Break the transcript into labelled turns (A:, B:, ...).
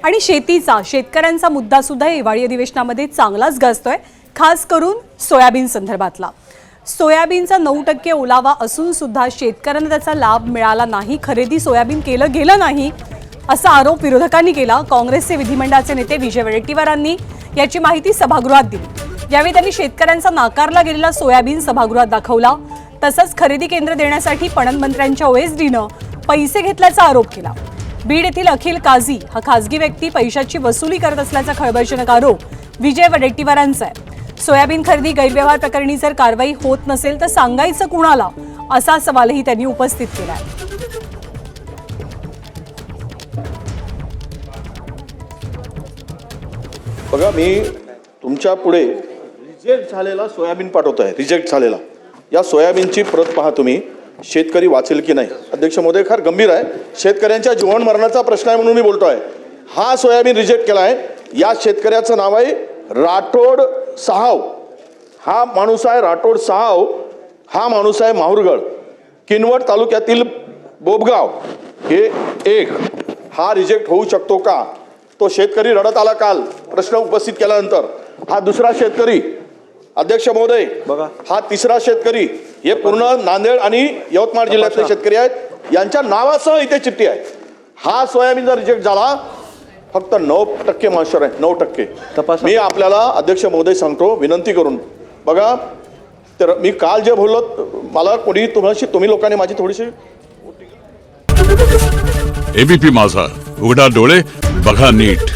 A: आणि शेतीचा शेतकऱ्यांचा मुद्दा सुद्धा हिवाळी अधिवेशनामध्ये चांगलाच गाजतोय, खास करून सोयाबीन संदर्भातला। सोयाबीनचा 9% ओलावा असून सुद्धा शेतकऱ्यांना त्याचा लाभ मिळाला नाही, खरेदी सोयाबीन केलं गेलं नाही असा आरोप विरोधकांनी केला। काँग्रेसचे विधिमंडळाचे नेते विजय वडेट्टीवारांनी याची माहिती सभागृहात दिली। यावेळी त्यांनी शेतकऱ्यांचा नाकारला गेलेला सोयाबीन सभागृहात दाखवला। तसंच खरेदी केंद्र देण्यासाठी पणन मंत्र्यांच्या ओएसडीनं पैसे घेतल्याचा आरोप केला। बीड येथील अखिल काझी हा खासगी व्यक्ती पैशाची वसुली करत असल्याचा खळबळजनक आरोप विजय वडेट्टीवारांचा आहे। सोयाबीन खरेदी गैरव्यवहार प्रकरणी जर कारवाई होत नसेल तर सांगायचं कुणाला, असा सवालही त्यांनी उपस्थित केला आहे।
B: बघा, मी तुमच्या पुढे रिजेक्ट झालेला सोयाबीन पाठवत आहे। रिजेक्ट झालेला या सोयाबीनची प्रत पहा तुम्ही, शेतकरी वाचेल की नाही। अध्यक्ष महोदय, फार गंभीर आहे, शेतकऱ्यांच्या जीवन मरणाचा प्रश्न आहे म्हणून मी बोलतोय। हा सोयाबीन रिजेक्ट केला आहे, या शेतकऱ्याचं नाव आहे राठोड साहाव। हा माणूस आहे राठोड साहाव, हा माणूस आहे माहुरगड किनवट तालुक्यातील बोबगाव हे एक। हा रिजेक्ट होऊ शकतो का? तो शेतकरी रडत आला काल प्रश्न उपस्थित केल्यानंतर। हा दुसरा शेतकरी, अध्यक्ष महोदय बघा, हा तिसरा शेतकरी, हे पूर्ण नांदेड आणि यवतमाळ जिल्ह्यातले शेतकरी आहेत, यांच्या नावासह इथे चिठ्ठी आहे। हा सोयाबीन जर रिजेक्ट झाला, फक्त 9% मॉइश्चर आहे, 9%। मी आपल्याला अध्यक्ष महोदय सांगतो विनंती करून, बघा तर मी काल जे बोललो, मला कोणी तुम्ही लोकांनी माझी थोडीशी
C: एबीपी माझा, उघडा डोळे बघा नीट।